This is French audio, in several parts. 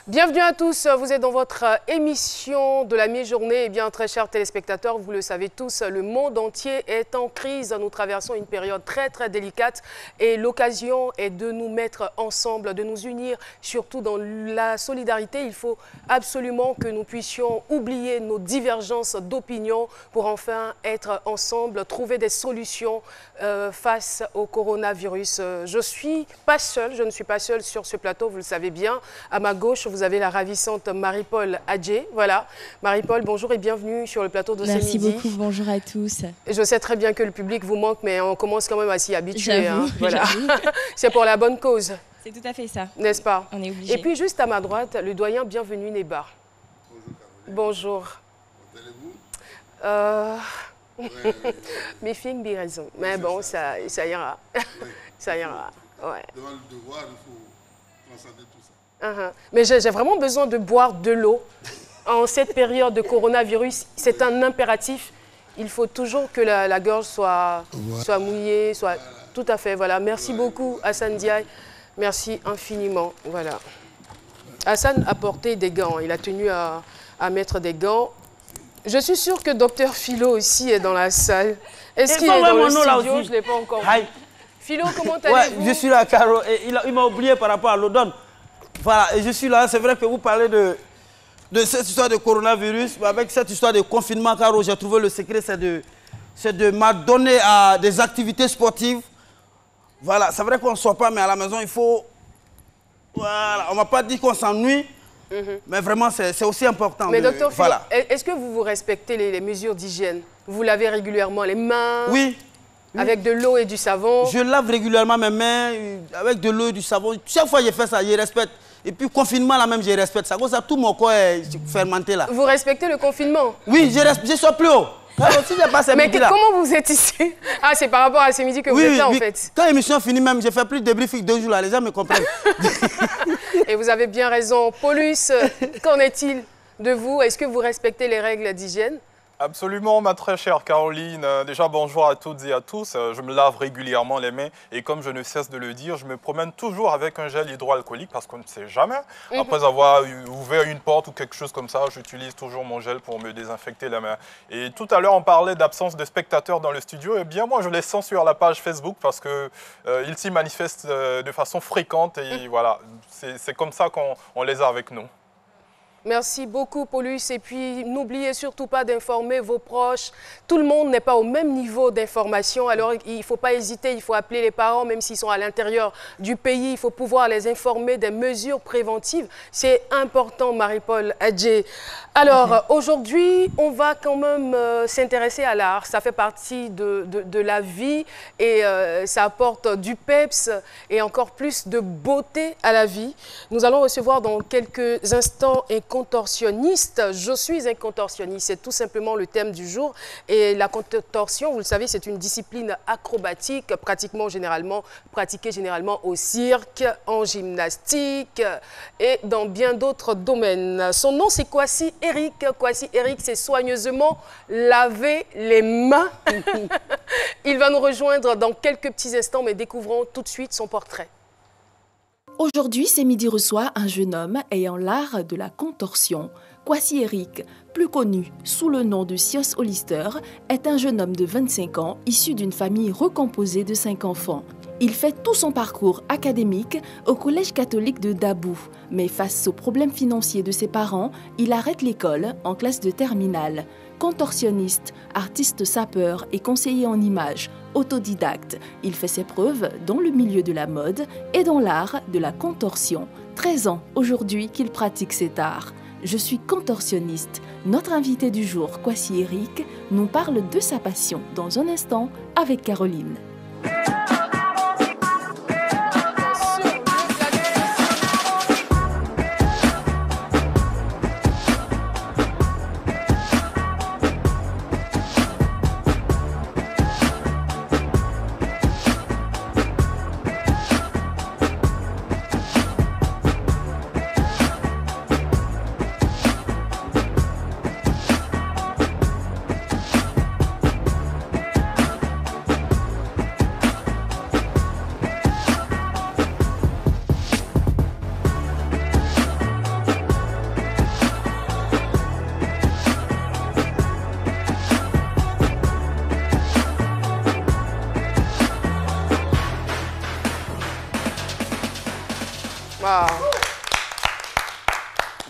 Bienvenue à tous, vous êtes dans votre émission de la mi-journée. Eh bien, très chers téléspectateurs, vous le savez tous, le monde entier est en crise. Nous traversons une période très délicate et l'occasion est de nous mettre ensemble, de nous unir, surtout dans la solidarité. Il faut absolument que nous puissions oublier nos divergences d'opinion pour enfin être ensemble, trouver des solutions face au coronavirus. Je ne suis pas seule sur ce plateau, vous le savez bien. À ma gauche, vous avez la ravissante Marie-Paul Adjé. Voilà. Marie-Paul, bonjour et bienvenue sur le plateau de ce midi. Merci beaucoup, bonjour à tous. Je sais très bien que le public vous manque, mais on commence quand même à s'y habituer. J'avoue, voilà. C'est pour la bonne cause. C'est tout à fait ça. N'est-ce pas? On est obligé. Et puis juste à ma droite, le doyen Bienvenu Néba. Bonjour. Bonjour. Mes filles ont raison. Mais bon, ça ira. Oui. Ça ira. Ouais. Devant le devoir, il faut transcender tout ça. Mais j'ai vraiment besoin de boire de l'eau. En cette période de coronavirus, c'est un impératif. Il faut toujours que la gorge soit mouillée, soit tout à fait. Voilà. Merci beaucoup, Hassan Diaye. Merci infiniment. Voilà. Hassan a porté des gants. Il a tenu à mettre des gants. Je suis sûre que Docteur Philo aussi est dans la salle. Est-ce qu'il est dans le studio? Je ne l'ai pas encore vu. Philo, comment allez-vous? Je suis là, Caro. Et il m'a oublié par rapport à l'Odon. Voilà, et je suis là. C'est vrai que vous parlez de cette histoire de coronavirus. Avec cette histoire de confinement, Caro, j'ai trouvé le secret, c'est de m'adonner à des activités sportives. Voilà, c'est vrai qu'on ne sort pas, mais à la maison, il faut... Voilà, on ne va pas dire qu'on s'ennuie, mais vraiment, c'est aussi important. Mais docteur Philo, est-ce que vous respectez les mesures d'hygiène? Vous lavez régulièrement les mains? Oui. Avec de l'eau et du savon? Je lave régulièrement mes mains avec de l'eau et du savon. Chaque fois que je fais ça, je respecte. Et puis, confinement, là même, je respecte ça. Comme ça, tout mon corps est fermenté, là. Vous respectez le confinement? Oui, je suis plus haut. Si mais comment vous êtes ici? Ah, c'est par rapport à ce midi que vous êtes là, en fait. Quand l'émission finit même, j'ai fait plus de débriefing 2 jours, là. Les gens me comprennent. Et vous avez bien raison. Paulus, qu'en est-il de vous? Est-ce que vous respectez les règles d'hygiène? Absolument, ma très chère Caroline. Déjà, bonjour à toutes et à tous. Je me lave régulièrement les mains et comme je ne cesse de le dire, je me promène toujours avec un gel hydroalcoolique parce qu'on ne sait jamais. Après avoir ouvert une porte ou quelque chose comme ça, j'utilise toujours mon gel pour me désinfecter les mains. Et tout à l'heure, on parlait d'absence de spectateurs dans le studio. Eh bien, moi, je les sens sur la page Facebook parce qu'ils s'y manifestent de façon fréquente et voilà, c'est comme ça qu'on les a avec nous. Merci beaucoup, Paulus. Et puis, n'oubliez surtout pas d'informer vos proches. Tout le monde n'est pas au même niveau d'information. Alors, il ne faut pas hésiter. Il faut appeler les parents, même s'ils sont à l'intérieur du pays. Il faut pouvoir les informer des mesures préventives. C'est important, Marie-Paul Adjé. Alors, aujourd'hui, on va quand même s'intéresser à l'art. Ça fait partie de la vie et ça apporte du peps et encore plus de beauté à la vie. Nous allons recevoir dans quelques instants un contorsionniste. Je suis un contorsionniste, c'est tout simplement le thème du jour. Et la contorsion, vous le savez, c'est une discipline acrobatique pratiquée généralement au cirque, en gymnastique et dans bien d'autres domaines. Son nom, c'est Kwasi Eric. Kwasi Eric, c'est soigneusement laver les mains. Il va nous rejoindre dans quelques petits instants, mais découvrons tout de suite son portrait. Aujourd'hui, C'est Midi reçoit un jeune homme ayant l'art de la contorsion. Kwasi Eric, plus connu sous le nom de Sios Hollister, est un jeune homme de 25 ans issu d'une famille recomposée de 5 enfants. Il fait tout son parcours académique au collège catholique de Dabou. Mais face aux problèmes financiers de ses parents, il arrête l'école en classe de terminale. Contorsionniste, artiste sapeur et conseiller en images, autodidacte, il fait ses preuves dans le milieu de la mode et dans l'art de la contorsion. 13 ans aujourd'hui qu'il pratique cet art. Je suis contorsionniste. Notre invité du jour, Kwasi Eric, nous parle de sa passion dans un instant avec Caroline.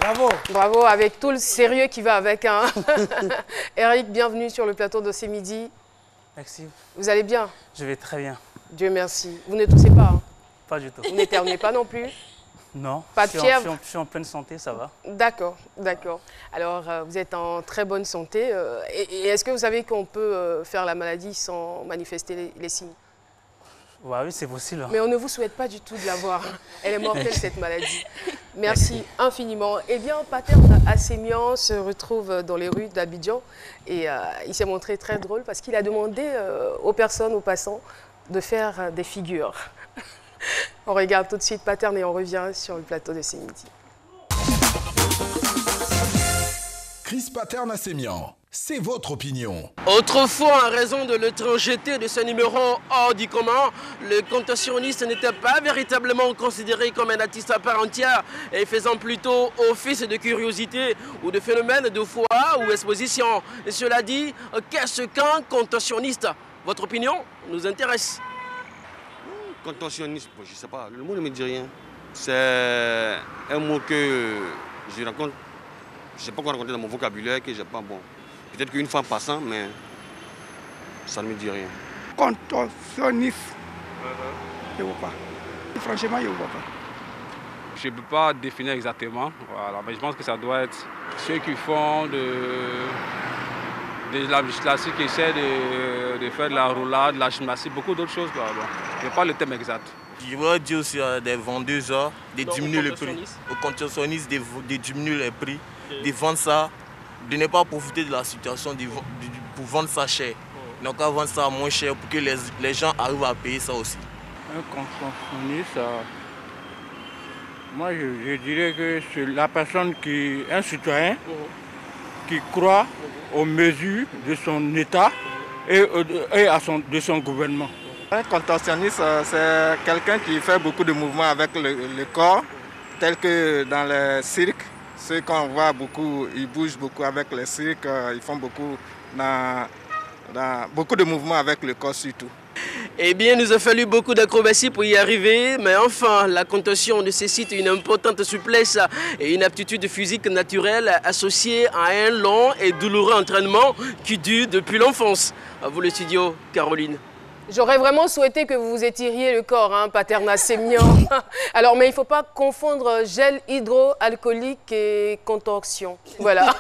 Bravo. Bravo, avec tout le sérieux qui va avec. Hein. Eric, bienvenue sur le plateau de ce midi. Merci. Vous allez bien? Je vais très bien. Dieu merci. Vous ne toussez pas? Hein? Pas du tout. Vous n'éternuez pas non plus? Non. Pas de fièvre? Je suis en pleine santé, ça va. D'accord, d'accord. Alors, vous êtes en très bonne santé. Et est-ce que vous savez qu'on peut faire la maladie sans manifester les signes? Ouais, oui, c'est possible. Mais on ne vous souhaite pas du tout de l'avoir. Elle est mortelle, cette maladie. Merci infiniment. Eh bien, Paterne Assémian se retrouve dans les rues d'Abidjan et il s'est montré très drôle parce qu'il a demandé aux personnes, aux passants, de faire des figures. On regarde tout de suite Paterne et on revient sur le plateau de ce midi. Chris Paterne Assémian, c'est votre opinion. Autrefois, en raison de l'étrangeté de ce numéro hors du commun, le contorsionniste n'était pas véritablement considéré comme un artiste à part entière et faisant plutôt office de curiosité ou de phénomène de foi ou exposition. Et cela dit, qu'est-ce qu'un contorsionniste? Votre opinion nous intéresse. Contorsionniste, je ne sais pas, le mot ne me dit rien. C'est un mot que je rencontre, je ne sais pas quoi raconter dans mon vocabulaire, que j'ai pas bon. Peut-être qu'une fois passant, mais ça ne me dit rien. Contorsionniste, je ne vois pas. Franchement, je ne vois pas. Je ne peux pas définir exactement, voilà, mais je pense que ça doit être ceux qui font de la musculation, qui essaient de faire de la roulade, de la gymnastique, beaucoup d'autres choses. Bon, je n'ai pas le thème exact. Je voudrais dire aussi à des vendeurs de diminuer le prix. Aux contorsionnistes de diminuer les prix, de vendre ça, de ne pas profiter de la situation pour vendre ça cher. Donc à vendre ça moins cher pour que les gens arrivent à payer ça aussi. Un contorsionniste, moi je dirais que c'est la personne qui est un citoyen qui croit aux mesures de son État et de son gouvernement. Un contorsionniste, c'est quelqu'un qui fait beaucoup de mouvements avec le corps, tel que dans les cirques. Ceux qu'on voit beaucoup, ils bougent beaucoup avec les cirques, ils font beaucoup de mouvements avec le corps surtout. Eh bien, il nous a fallu beaucoup d'acrobatie pour y arriver, mais enfin, la contorsion nécessite une importante souplesse et une aptitude physique naturelle associée à un long et douloureux entraînement qui dure depuis l'enfance. À vous le studio, Caroline. J'aurais vraiment souhaité que vous vous étiriez le corps, hein, Paterne Assémian. Alors, mais il ne faut pas confondre gel hydroalcoolique et contorsion. Voilà.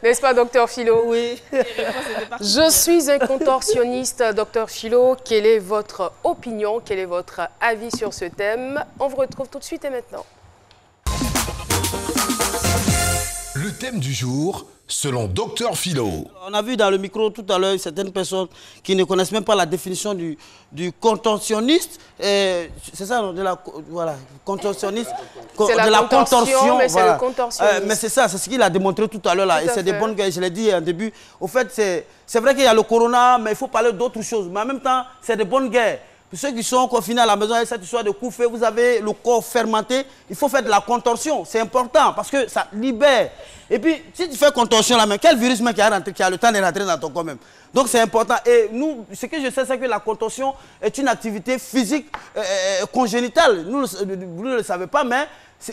N'est-ce pas, docteur Philo? Oui. Je suis un contorsionniste, docteur Philo. Quelle est votre opinion? Quel est votre avis sur ce thème? On vous retrouve tout de suite et maintenant. Le thème du jour, selon Dr Philo. On a vu dans le micro tout à l'heure certaines personnes qui ne connaissent même pas la définition du contorsionniste. C'est ça, de la voilà, contorsionniste. C'est la contorsion, mais c'est le contorsionniste. Mais c'est ça, c'est ce qu'il a démontré tout à l'heure là. Et c'est des bonnes guerres, je l'ai dit au début. Au fait, c'est vrai qu'il y a le corona, mais il faut parler d'autres choses. Mais en même temps, c'est des bonnes guerres. Pour ceux qui sont confinés à la maison avec cette histoire de coup fait, vous avez le corps fermenté, il faut faire de la contorsion. C'est important parce que ça libère. Et puis, si tu fais contorsion là, mais quel virus qui a le temps de rentrer dans ton corps même? Donc c'est important. Et nous, ce que je sais, c'est que la contorsion est une activité physique congénitale. Vous ne le savez pas, mais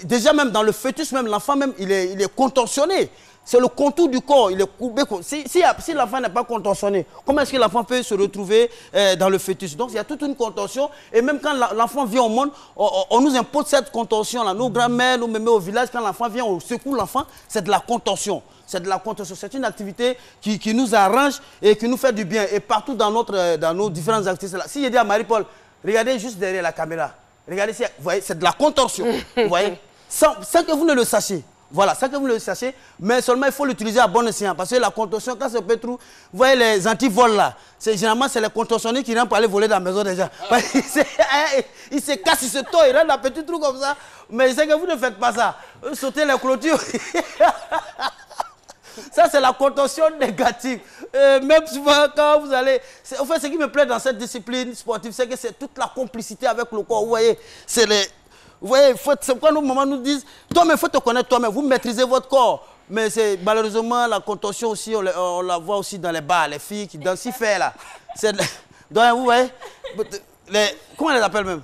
déjà même dans le fœtus, même l'enfant même, il est contorsionné. C'est le contour du corps, il est courbé. Si l'enfant n'est pas contorsionné, comment est-ce que l'enfant peut se retrouver dans le fœtus? Donc il y a toute une contorsion. Et même quand l'enfant vient au monde, on nous impose cette contorsion-là. Nos grands-mères, nous même au village, quand l'enfant vient, on secoue l'enfant, c'est de la contorsion. C'est de la contorsion. C'est une activité qui nous arrange et qui nous fait du bien. Et partout dans nos différentes activités. Si je dis à Marie-Paul, regardez juste derrière la caméra. Regardez, vous voyez, c'est de la contorsion. Vous voyez, sans que vous ne le sachiez. Voilà, ça que vous le sachez, mais seulement il faut l'utiliser à bon escient. Parce que la contorsion, quand ça peut trop, vous voyez les antivols là, généralement c'est les contorsionnistes qui rentrent pour aller voler dans la maison des gens. Ils se cassent, ils se tordent, ils rentrent dans petits trous comme ça. Mais c'est que vous ne faites pas ça. Sautez les clôtures. Ça, c'est la contorsion négative. Même souvent, quand vous allez... En fait, ce qui me plaît dans cette discipline sportive, c'est que c'est toute la complicité avec le corps. Vous voyez, c'est les... Vous voyez, c'est pourquoi nos mamans nous disent, toi-même, il faut te connaître toi-même, vous maîtrisez votre corps. Mais malheureusement, la contorsion aussi, on la voit aussi dans les bars, les filles qui dansent si fait là. Donc, vous voyez, comment on les appelle même?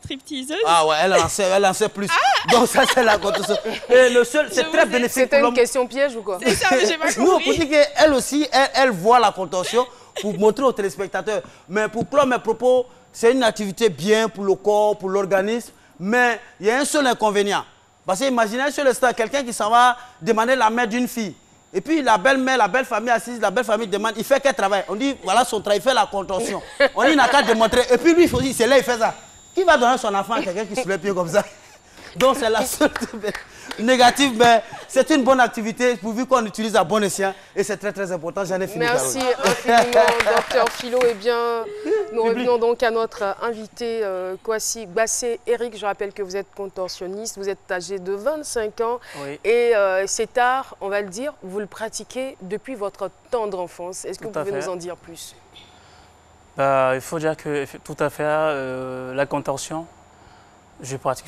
stripteaseuse. Ah ouais, elle en sait plus. Donc ça, c'est la contorsion. Et le seul, c'est très bénéfique. C'était une question piège ou quoi? C'est ça, mais j'ai pas compris. Non, pour dire qu'elle aussi, elle voit la contorsion pour montrer aux téléspectateurs. Mais pour clore mes propos, c'est une activité bien pour le corps, pour l'organisme. Mais il y a un seul inconvénient. Parce que imaginez sur le stade, quelqu'un qui s'en va demander la main d'une fille. Et puis la belle-mère, la belle famille assise, la belle famille demande, il fait quel travail? On dit, voilà son travail, il fait la contorsion. On dit, il n'a qu'à démontrer. Et puis lui, c'est là, il fait ça. Qui va donner son enfant à quelqu'un qui se les pieds comme ça? Donc c'est la seule négative, mais c'est une bonne activité pourvu qu'on utilise à bon escient et c'est très très important. J'en ai fini. Merci infiniment, Dr Philo. Eh bien, nous revenons donc à notre invité Kwasi Bassé Eric. Je rappelle que vous êtes contorsionniste, vous êtes âgé de 25 ans et cet art, on va le dire, vous le pratiquez depuis votre tendre enfance. Est-ce que vous pouvez nous en dire plus? Il faut dire que tout à fait, la contorsion, je pratique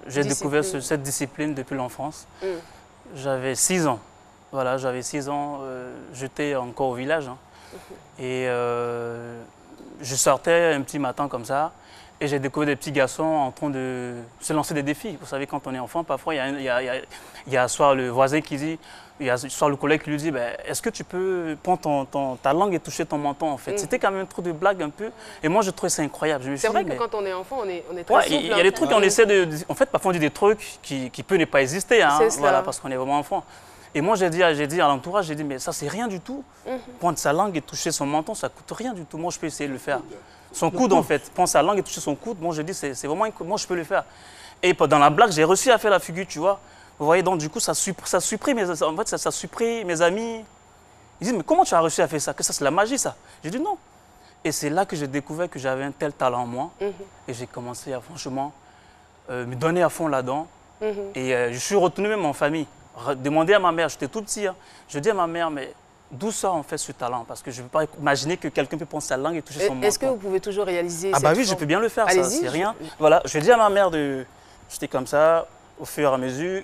j'ai découvert cette discipline depuis l'enfance. J'avais 6 ans. Voilà, j'avais 6 ans, j'étais encore au village. Hein. Et je sortais un petit matin comme ça et j'ai découvert des petits garçons en train de se lancer des défis. Vous savez, quand on est enfant, parfois il y a soit le voisin qui dit, il y a soit le collègue qui lui dit, est-ce que tu peux prendre ta langue et toucher ton menton en fait. C'était quand même trop de blagues un peu. Et moi, je trouvais ça incroyable. C'est vrai que quand on est enfant, on est très souple. Il y a des trucs, on essaie de... En fait, parfois on dit des trucs qui peuvent ne pas exister, hein, voilà, parce qu'on est vraiment enfant. Et moi, j'ai dit à l'entourage, j'ai dit, mais ça, c'est rien du tout. Prendre sa langue et toucher son menton, ça coûte rien du tout. Moi, je peux essayer de le faire. Son coude, en fait. Prendre sa langue et toucher son coude, moi, je dis, c'est vraiment... Moi, je peux le faire. Et dans la blague, j'ai réussi à faire la figure, tu vois. Vous voyez, donc, du coup, ça supprime mes amis. Ils disent, mais comment tu as réussi à faire ça? Que ça, c'est la magie, ça. J'ai dit, non. Et c'est là que j'ai découvert que j'avais un tel talent en moi. Et j'ai commencé à, franchement, me donner à fond là-dedans. Et je suis retourné même en famille. Demander à ma mère, j'étais tout petit, hein. Je dis à ma mère, mais d'où sort en fait ce talent? Parce que je ne peux pas imaginer que quelqu'un peut prendre sa langue et toucher son menton. Est-ce que vous pouvez toujours réaliser Ah bah oui, je peux bien le faire, ça, c'est rien. Voilà, je dis à ma mère j'étais comme ça, au fur et à mesure,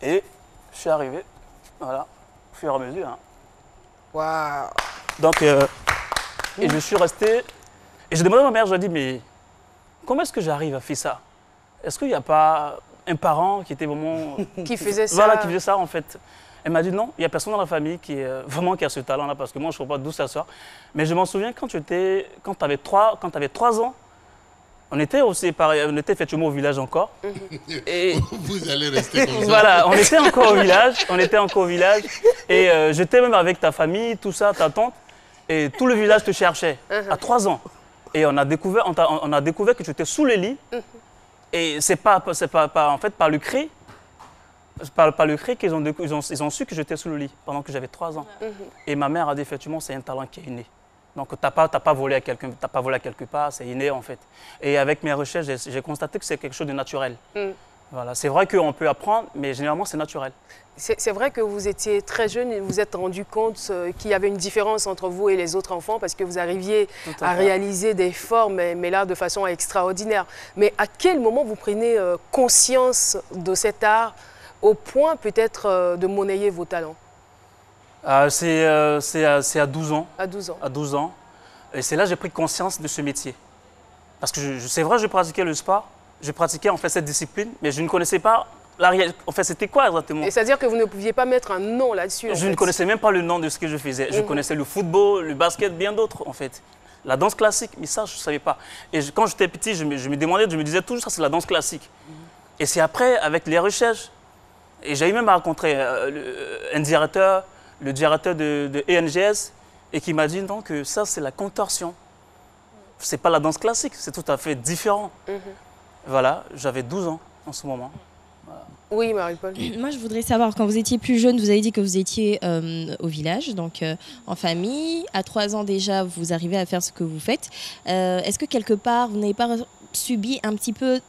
et je suis arrivé, voilà, au fur et à mesure. Hein. Waouh! Donc, et je suis resté, et j'ai demandé à ma mère, je lui ai dit, mais comment est-ce que j'arrive à faire ça? Est-ce qu'il n'y a pas un parent qui était vraiment... qui faisait ça. Voilà, qui faisait ça en fait. Elle m'a dit non, il n'y a personne dans la famille qui a ce talent-là, parce que moi je ne sais pas d'où ça sort. Mais je m'en souviens quand tu avais 3 ans, on était effectivement au village encore. Et vous allez rester comme ça. Voilà, on était encore au village, et j'étais même avec ta famille, tout ça, ta tante, et tout le village te cherchait, à 3 ans. Et on a découvert que tu étais sous les lits. Et c'est pas en fait par le cri, qu'ils ont su que j'étais sous le lit pendant que j'avais 3 ans. Et ma mère a dit effectivement c'est un talent qui est inné. Donc t'as pas volé à quelqu'un, t'as pas volé à quelque part, c'est inné en fait. Et avec mes recherches, j'ai constaté que c'est quelque chose de naturel. Voilà, c'est vrai qu'on peut apprendre, mais généralement c'est naturel. C'est vrai que vous étiez très jeune et vous vous êtes rendu compte qu'il y avait une différence entre vous et les autres enfants parce que vous arriviez à réaliser des formes, mais là de façon extraordinaire. Mais à quel moment vous prenez conscience de cet art au point peut-être de monnayer vos talents? C'est à 12 ans. À 12 ans. À 12 ans. Et c'est là que j'ai pris conscience de ce métier. Parce que c'est vrai, je pratiquais le sport, je pratiquais en fait cette discipline, mais je ne connaissais pas la réalité. En fait, c'était quoi exactement? Et c'est-à-dire que vous ne pouviez pas mettre un nom là-dessus? Je ne connaissais même pas le nom de ce que je faisais. Je connaissais le football, le basket, bien d'autres en fait. La danse classique, mais ça, je ne savais pas. Et quand j'étais petit, je me demandais, je me disais toujours ça, c'est la danse classique. Et c'est après, avec les recherches, et j'ai eu même à rencontrer le directeur de ENGS, et qui m'a dit non, que ça, c'est la contorsion. Ce n'est pas la danse classique, c'est tout à fait différent. Voilà, j'avais 12 ans en ce moment. Voilà. Oui, Marie-Paul. Moi, je voudrais savoir, quand vous étiez plus jeune, vous avez dit que vous étiez au village, donc en famille. À 3 ans déjà, vous arrivez à faire ce que vous faites. Est-ce que quelque part, vous n'avez pas subi un petit peu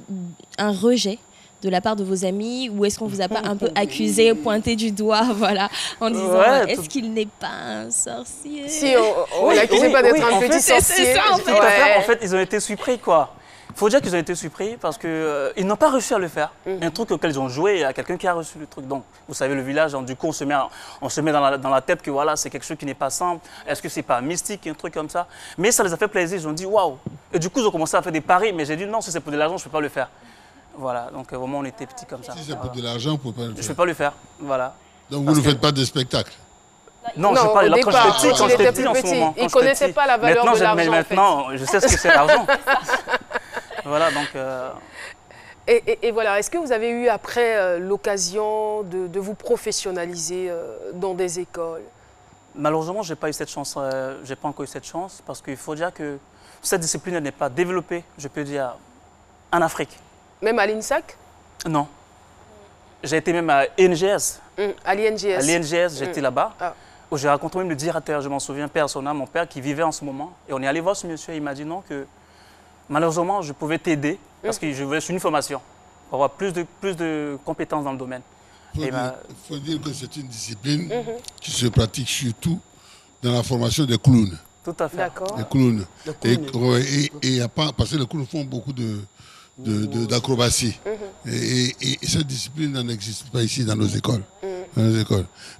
un rejet de la part de vos amis, ou est-ce qu'on vous a pas un peu accusé, pointé du doigt, voilà, en disant est-ce qu'il n'est pas un sorcier? Si, on l'accusait pas d'être un petit sorcier. C'est ça, en fait. En fait, ils ont été surpris, quoi. faut dire qu'ils ont été surpris parce qu'ils n'ont pas réussi à le faire. Un truc auquel ils ont joué, il y a quelqu'un qui a reçu le truc. Donc, vous savez, le village, donc, du coup, on se met dans la tête que voilà, c'est quelque chose qui n'est pas simple. Est-ce que c'est pas mystique, un truc comme ça? Mais ça les a fait plaisir, ils ont dit waouh. Et du coup, ils ont commencé à faire des paris, mais j'ai dit non, si c'est pour de l'argent, je ne peux pas le faire. Voilà, donc vraiment, on était petits comme ça. Si c'est pour de l'argent, vous ne pouvez pas le faire. Je ne peux pas le faire, voilà. Donc, vous ne faites pas de spectacle? Non, je parle là quand j'étais petit en ce moment. Il ne connaissait pas la valeur de l'argent. Mais maintenant, je sais ce que c'est l'argent. Voilà, donc... Et voilà, est-ce que vous avez eu après l'occasion de vous professionnaliser dans des écoles? Malheureusement, je n'ai pas eu cette chance, j'ai pas encore eu cette chance parce qu'il faut dire que cette discipline n'est pas développée, je peux dire, en Afrique. Même à l'INSAC? Non. J'ai été même à INGS. À l'INGS? À l'INGS, j'étais là-bas. Où j'ai rencontré même le directeur, je m'en souviens, personnellement, mon père qui vivait en ce moment. Et on est allé voir ce monsieur, il m'a dit non, que malheureusement, je pouvais t'aider parce que je voulais une formation pour avoir plus de compétences dans le domaine. Il faut dire que c'est une discipline qui se pratique surtout dans la formation des clowns. Tout à fait. D'accord. Les clowns. Et parce que les clowns font beaucoup d'acrobatie. Et cette discipline n'existe pas ici dans nos écoles.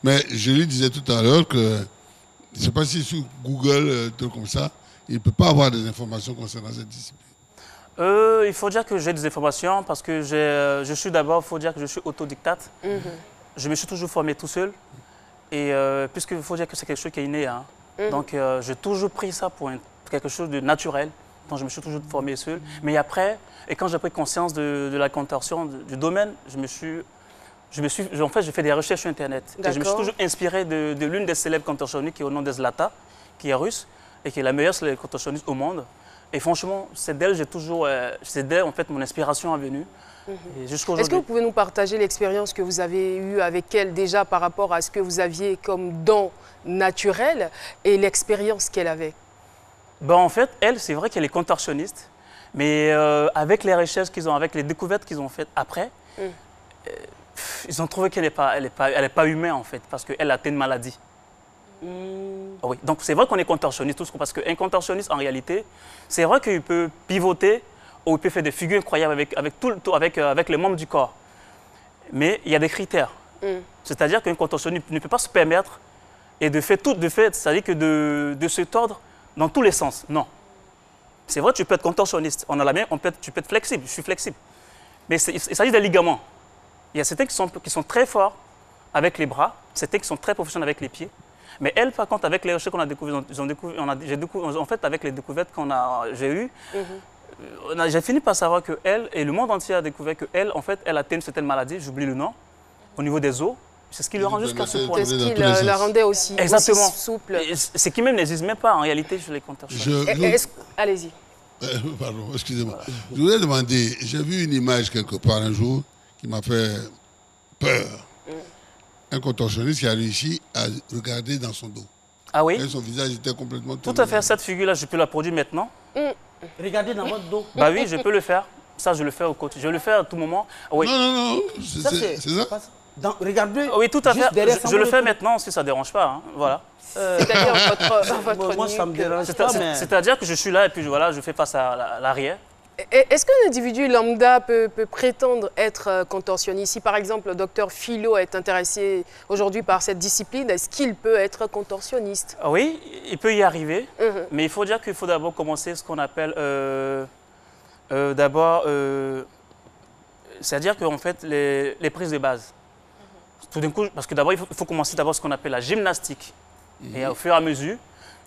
Mais je lui disais tout à l'heure que, je ne sais pas si sur Google, truc comme ça, il ne peut pas avoir des informations concernant cette discipline. Il faut dire que j'ai des informations parce que je suis d'abord, il faut dire que je suis autodidacte. Je me suis toujours formé tout seul. Et puisqu'il faut dire que c'est quelque chose qui est inné. Hein. Donc j'ai toujours pris ça pour quelque chose de naturel. Donc je me suis toujours formé seul. Mais après, et quand j'ai pris conscience de la contorsion du domaine, en fait, j'ai fait des recherches sur Internet. Et je me suis toujours inspiré de l'une des célèbres contorsionnistes qui est au nom de Zlata, qui est russe et qui est la meilleure contorsionniste au monde. Et franchement, c'est d'elle en fait mon inspiration est venue. Est-ce que vous pouvez nous partager l'expérience que vous avez eue avec elle déjà par rapport à ce que vous aviez comme don naturel et l'expérience qu'elle avait? Ben, en fait, elle, c'est vrai qu'elle est contorsionniste, mais avec les recherches qu'ils ont, avec les découvertes qu'ils ont faites après, ils ont trouvé qu'elle n'est pas humaine en fait, parce qu'elle a une maladie. Oui. Donc c'est vrai qu'on est contorsionniste tous, parce qu'un contorsionniste en réalité, c'est vrai qu'il peut pivoter ou il peut faire des figures incroyables avec les membres du corps. Mais il y a des critères. C'est-à-dire qu'un contorsionniste ne peut pas se permettre et de faire tout, c'est-à-dire que de se tordre dans tous les sens. Non. C'est vrai, tu peux être contorsionniste. On a la main, tu peux être flexible, je suis flexible. Mais il s'agit des ligaments. Il y a certains qui sont très forts avec les bras, certains qui sont très professionnels avec les pieds. Mais elle, par contre, avec les recherches qu'on a découvertes, en fait, avec les découvertes que j'ai eues, j'ai fini par savoir qu'elle, et le monde entier a découvert qu'elle, en fait, elle atteint une certaine maladie, j'oublie le nom, au niveau des os. C'est ce qui le rend jusqu'à ce point. C'est ce qui la rendait aussi souple. C'est qui même n'existe même pas en réalité chez les contorsionnistes. Allez-y. Pardon, excusez-moi. Je voulais demander, j'ai vu une image quelque part un jour qui m'a fait peur. Un contorsionniste qui a réussi à regarder dans son dos. Ah oui? Et son visage était complètement tourné. Tout à fait, cette figure-là, je peux la produire maintenant. Regardez dans votre dos. Bah oui, je peux le faire. Ça, je le fais au côté. Je le fais à tout moment. Oui. Non, c'est ça. Regardez. Oui, tout à fait. Je le fais maintenant si ça ne dérange pas. Hein. Voilà. C'est-à-dire votre moi, ça me dérange pas. C'est-à-dire que je suis là et puis voilà, je fais face à l'arrière. Est-ce qu'un individu lambda peut prétendre être contorsionniste? Si par exemple le docteur Philo est intéressé aujourd'hui par cette discipline, est-ce qu'il peut être contorsionniste? Oui, il peut y arriver, mais il faut dire qu'il faut d'abord commencer ce qu'on appelle c'est-à-dire qu'en fait les prises de base. Tout d'un coup, parce que d'abord il faut commencer d'abord ce qu'on appelle la gymnastique. Et au fur et à mesure,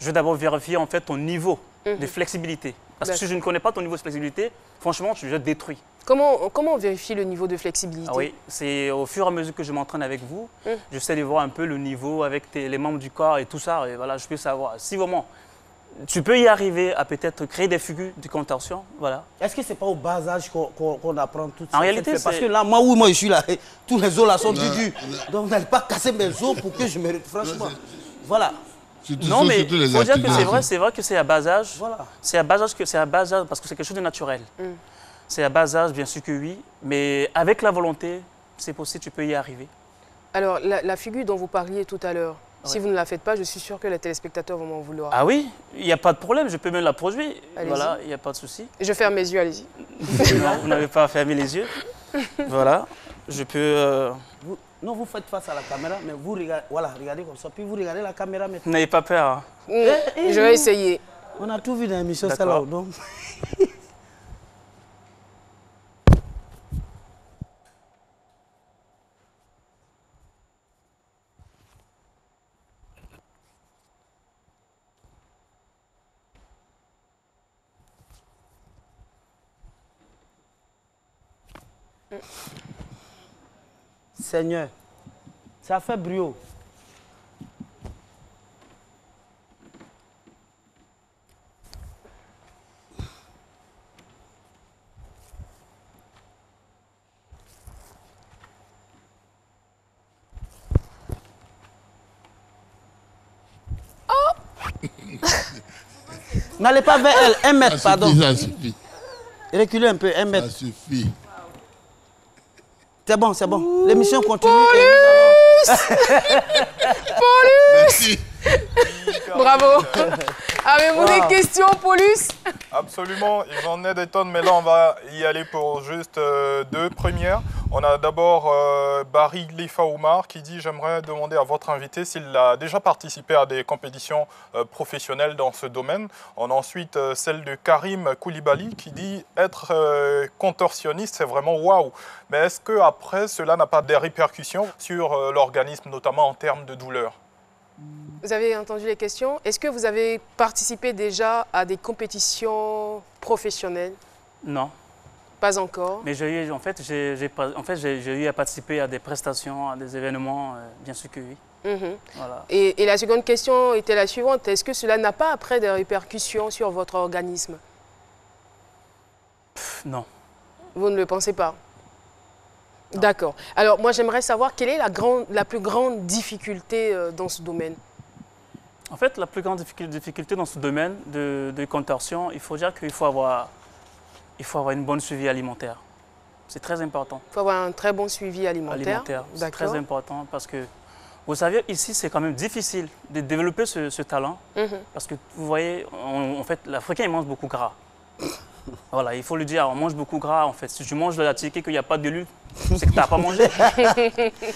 je vais d'abord vérifier en fait ton niveau de flexibilité. Parce que si je ne connais pas ton niveau de flexibilité, franchement, je détruis. Comment on vérifie le niveau de flexibilité? Oui, c'est au fur et à mesure que je m'entraîne avec vous, j'essaie de voir un peu le niveau avec les membres du corps et tout ça. Et voilà, je peux savoir. Si vraiment, tu peux y arriver à peut-être créer des figures de contorsion, voilà. Est-ce que ce n'est pas au bas âge qu'on apprend tout ça? En réalité, parce que là, moi je suis là, tous les os là sont durs. Donc vous n'allez pas casser mes os pour que je me... Franchement, voilà. Non, mais il faut dire que c'est vrai que c'est à bas âge. Voilà. C'est à bas âge parce que c'est quelque chose de naturel. C'est à bas âge, bien sûr que oui, mais avec la volonté, c'est possible, tu peux y arriver. Alors, la figure dont vous parliez tout à l'heure, Si vous ne la faites pas, je suis sûre que les téléspectateurs vont m'en vouloir. Ah oui, il n'y a pas de problème, je peux même la produire. Voilà, il n'y a pas de souci. Je ferme mes yeux, allez-y. Non, vous n'avez pas à fermer les yeux. Voilà, je peux... Non, vous faites face à la caméra, mais vous regardez, voilà, regardez comme ça, puis vous regardez la caméra maintenant. N'ayez pas peur. Hein. Je vais essayer. On a tout vu dans l'émission, ça là. Donc... Seigneur, ça fait brio. N'allez pas vers elle, 1 mètre, pardon. Ça suffit. Reculez un peu, 1 mètre. Ça suffit. C'est bon, c'est bon. L'émission continue. Paulus Bravo. Avez-vous des questions, Paulus? Absolument, il en est des tonnes, mais là on va y aller pour juste 2 premières. On a d'abord Barry Lifa Oumar qui dit « J'aimerais demander à votre invité s'il a déjà participé à des compétitions professionnelles dans ce domaine. » On a ensuite celle de Karim Koulibaly qui dit « Être contorsionniste, c'est vraiment waouh !» Mais est-ce qu'après, cela n'a pas des répercussions sur l'organisme, notamment en termes de douleur? Vous avez entendu les questions. Est-ce que vous avez participé déjà à des compétitions professionnelles? Non. Pas encore. Mais j'ai eu, en fait, j'ai eu à participer à des prestations, à des événements, bien sûr que oui. Voilà. Et la seconde question était la suivante. Est-ce que cela n'a pas après des répercussions sur votre organisme? Non. Vous ne le pensez pas? D'accord. Alors, moi, j'aimerais savoir quelle est la plus grande difficulté dans ce domaine? En fait, la plus grande difficulté dans ce domaine de contorsion, il faut dire qu'il faut avoir une bonne suivi alimentaire. C'est très important. Il faut avoir un très bon suivi alimentaire. C'est très important parce que, vous savez, ici, c'est quand même difficile de développer ce talent. Parce que, vous voyez, en fait, l'Africain, il mange beaucoup gras. Voilà, il faut le dire, on mange beaucoup gras. En fait, si tu manges de la ticket qu'il n'y a pas de lutte, c'est que tu n'as pas mangé.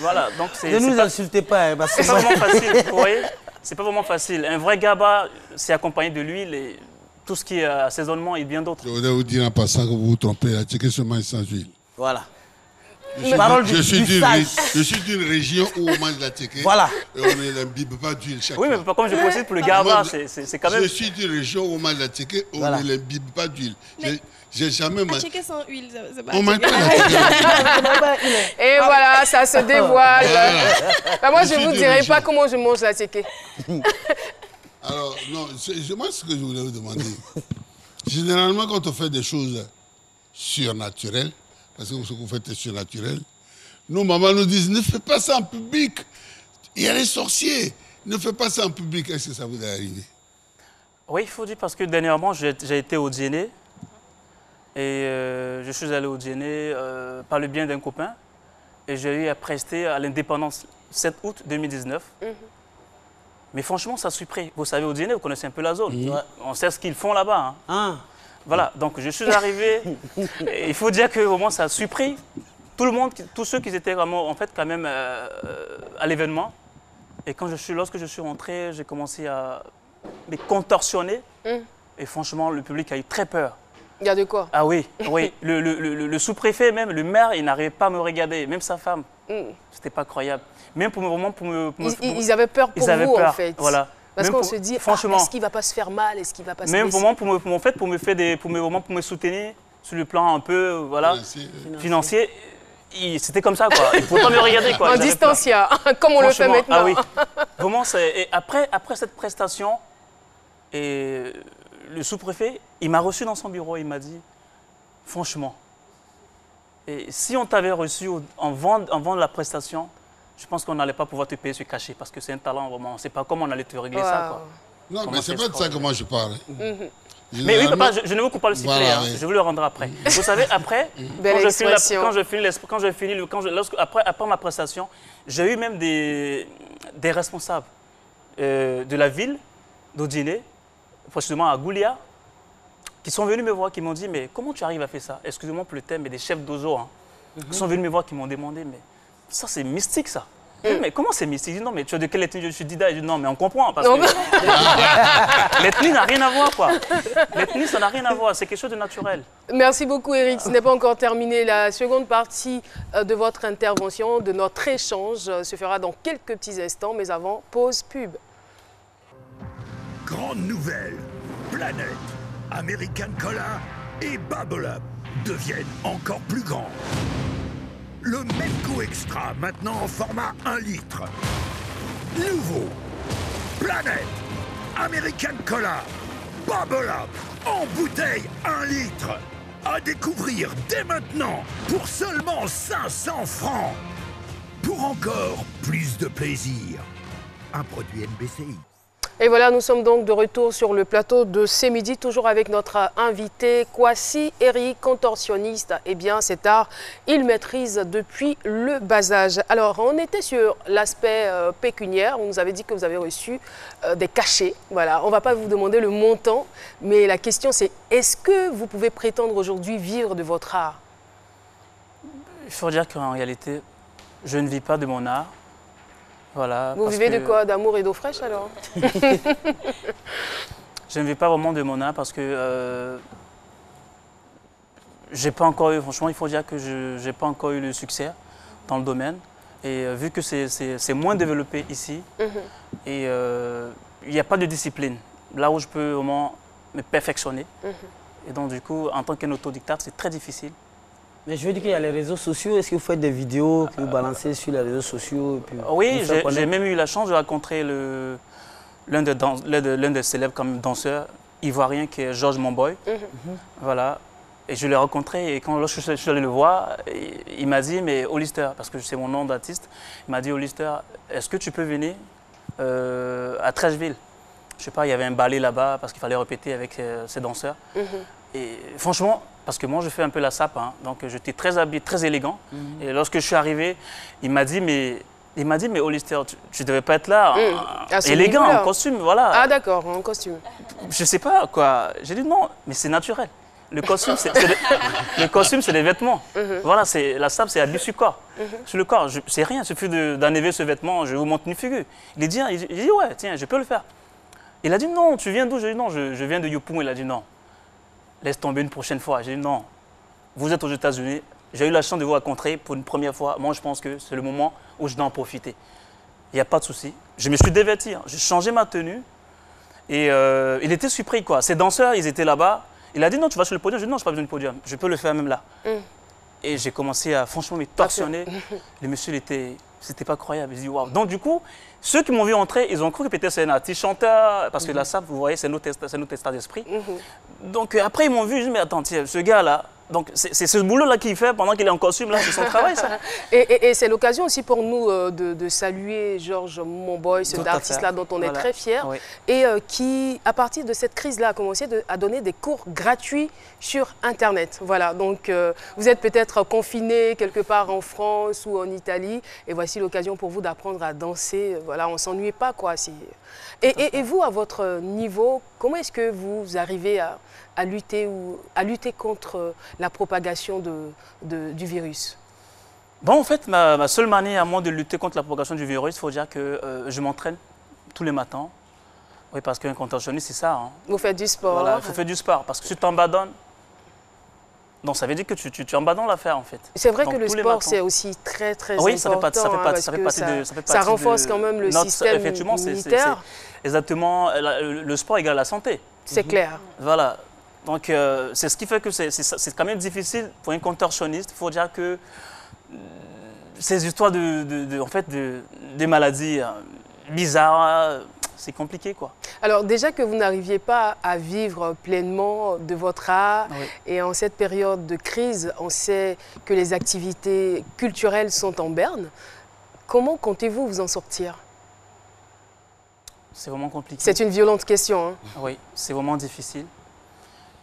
Voilà, donc c'est... Ne nous insultez pas. C'est pas vraiment facile, vous voyez. C'est pas vraiment facile. Un vrai gaba, c'est accompagné de l'huile et tout ce qui est assaisonnement et bien d'autres. Je voudrais vous dire en passant que vous vous trompez, la ticket se mange sans huile. Voilà. Je suis d'une région où on mange la ticket. Voilà. Et on n'imbibe pas d'huile chaque fois. Oui, mais comme je précise, pour le gaba, c'est quand même... Je suis d'une région où on mange la ticket, on ne l'imbibe pas d'huile. J'ai jamais mangé. La ticket sans huile, c'est pas on mange pas la ticket. Et voilà, ça se dévoile. Bah, moi, je ne vous dirai pas comment je mange la ticket. Alors, non, moi, ce que je voulais vous demander, généralement, quand on fait des choses surnaturelles, parce que ce que vous faites est surnaturel, nos mamans nous disent, ne fais pas ça en public. Il y a les sorciers. Ne fais pas ça en public. Est-ce que ça vous est arrivé? Oui, il faut dire parce que dernièrement, j'ai été au dîner. Et je suis allé au dîner par le bien d'un copain. Et j'ai eu à prester à l'indépendance 7 août 2019. Mais franchement, ça suit pris. Vous savez, au dîner, vous connaissez un peu la zone. On sait ce qu'ils font là-bas. Hein. Voilà, donc je suis arrivé. Et il faut dire que au moins, ça a surpris tout le monde, tous ceux qui étaient vraiment, en fait, quand même à l'événement. Et lorsque je suis rentré, j'ai commencé à me contorsionner. Et franchement, le public a eu très peur. Il y a de quoi? Ah oui, oui. Le sous-préfet, même le maire, il n'arrivait pas à me regarder, même sa femme. C'était pas croyable. Même pour me ils avaient peur pour vous, en fait. Voilà. Parce qu'on se dit, est-ce qu'il ne va pas se faire mal? Est-ce qu'il va pas se même blesser? pour me soutenir sur le plan un peu financier, c'était comme ça, quoi. Il ne pouvait pas me regarder, quoi. En distancia, comme on le fait maintenant. Ah oui. Vraiment, et après cette prestation, et le sous-préfet, il m'a reçu dans son bureau, il m'a dit, franchement, et si on t'avait reçu en vendant la prestation, je pense qu'on n'allait pas pouvoir te payer ce cachet parce que c'est un talent vraiment. On ne sait pas comment on allait te régler ça, quoi. Non, mais c'est pas de ça que moi je parle. Mais oui, papa, je ne vous coupe pas le sifflet, voilà, oui. Je vous le rendrai après. Vous savez, après, après ma prestation, j'ai eu même des responsables de la ville d'Odjiné, précisément à Goulia, qui sont venus me voir, qui m'ont dit, mais comment tu arrives à faire ça? Excusez-moi pour le thème, mais des chefs d'ozo, hein, qui sont venus me voir, qui m'ont demandé, mais ça c'est mystique ça. Mais comment c'est mystique? Je dis non, mais tu es de quelle ethnie? Je suis Dida. Je dis non, mais on comprend. Parce que l'ethnie n'a rien à voir, quoi. L'ethnie, ça n'a rien à voir. C'est quelque chose de naturel. Merci beaucoup, Eric. Ce n'est pas encore terminé. La seconde partie de votre intervention, de notre échange, se fera dans quelques petits instants. Mais avant, pause pub. Grande nouvelle. Planète, American Cola et Bubble Up deviennent encore plus grands. Le Melco Extra, maintenant en format 1 litre. Nouveau. Planète. American Cola. Bubble Up. En bouteille 1 litre. À découvrir dès maintenant pour seulement 500 francs. Pour encore plus de plaisir. Un produit NBCI. Et voilà, nous sommes donc de retour sur le plateau de C'est Midi, toujours avec notre invité Kwasi Eric, contorsionniste. Eh bien, cet art, il maîtrise depuis le bas âge. Alors, on était sur l'aspect pécuniaire. Vous nous avez dit que vous avez reçu des cachets. Voilà, on ne va pas vous demander le montant, mais la question c'est, est-ce que vous pouvez prétendre aujourd'hui vivre de votre art? Il faut dire qu'en réalité, je ne vis pas de mon art. Voilà, vous vivez de quoi? D'amour et d'eau fraîche alors? Je ne vis pas vraiment de mon art parce que j'ai pas encore eu, franchement il faut dire que je n'ai pas encore eu le succès dans le domaine. Et vu que c'est moins développé ici, et il n'y a pas de discipline, là où je peux vraiment me perfectionner. Et donc du coup, en tant qu'un autodidacte, c'est très difficile. Mais je veux dire qu'il y a les réseaux sociaux. Est-ce que vous faites des vidéos que vous balancez sur les réseaux sociaux et puis oui, j'ai même eu la chance de rencontrer l'un des célèbres comme danseurs ivoiriens qui est Georges Monboy. Voilà. Et je l'ai rencontré et lorsque je suis allé le voir, il m'a dit, mais Hollister, parce que c'est mon nom d'artiste, il m'a dit, Hollister, est-ce que tu peux venir à Trècheville? Je sais pas, il y avait un ballet là-bas parce qu'il fallait répéter avec ces danseurs. Et franchement, parce que moi je fais un peu la sape, hein, donc j'étais très habillé, très élégant. Et lorsque je suis arrivé, il m'a dit, mais Hollister, tu ne devais pas être là, élégant, en costume, voilà. Ah d'accord, en costume. Je sais pas quoi. J'ai dit non, mais c'est naturel. Le costume, c'est des vêtements. Voilà, la sape, c'est habillé sur le corps. Sur le corps, c'est rien, il suffit d'enlever ce vêtement, je vous montre une figure. Il dit ouais, tiens, je peux le faire. Il a dit non, tu viens d'où? J'ai dit non, je viens de Yopougon. Il a dit non. Laisse tomber une prochaine fois. J'ai dit non, vous êtes aux États-Unis, j'ai eu la chance de vous rencontrer pour une première fois. Moi, je pense que c'est le moment où je dois en profiter. Il n'y a pas de souci. Je me suis dévêti, hein. J'ai changé ma tenue et il était surpris, quoi. Ces danseurs, ils étaient là-bas. Il a dit non, tu vas sur le podium. J'ai dit non, je n'ai pas besoin du podium, je peux le faire même là. Et j'ai commencé à franchement me torsionner. Le monsieur, c'était pas croyable. Il dit waouh. Donc du coup, ceux qui m'ont vu entrer, ils ont cru que peut-être c'est un artiste chanteur, parce que la sape, vous voyez, c'est notre état d'esprit. Donc après, ils m'ont vu, je dis mais attends, tiens, ce gars-là, donc c'est ce boulot-là qu'il fait pendant qu'il est en costume, là, c'est son travail, ça. Et c'est l'occasion aussi pour nous de saluer Georges Monboy, cet artiste-là dont on est très fiers, et qui, à partir de cette crise-là, a commencé à donner des cours gratuits sur Internet. Voilà, donc vous êtes peut-être confiné quelque part en France ou en Italie, et voici l'occasion pour vous d'apprendre à danser. Voilà, on ne s'ennuie pas, quoi. Et vous, à votre niveau, comment est-ce que vous arrivez à lutter contre la propagation du virus? Bon, en fait, ma seule manière à moi de lutter contre la propagation du virus, il faut dire que je m'entraîne tous les matins. Oui, parce qu'un contorsionniste, c'est ça. Hein. Vous faites du sport. Voilà, il faut faire du sport. Parce que si tu t'embadonnes, donc ça veut dire que tu embadonnes l'affaire, en fait. C'est vrai que le sport, c'est aussi très important. Oui, ça fait partie ça renforce quand même le système immunitaire. Exactement, le sport égale la santé. C'est clair. Voilà. Donc, c'est ce qui fait que c'est quand même difficile pour un contorsionniste. Il faut dire que ces histoires de maladies bizarres, c'est compliqué, quoi. Alors, déjà que vous n'arriviez pas à vivre pleinement de votre art, et en cette période de crise, on sait que les activités culturelles sont en berne. Comment comptez-vous vous en sortir? C'est vraiment compliqué. C'est une violente question. Hein. Oui, c'est vraiment difficile.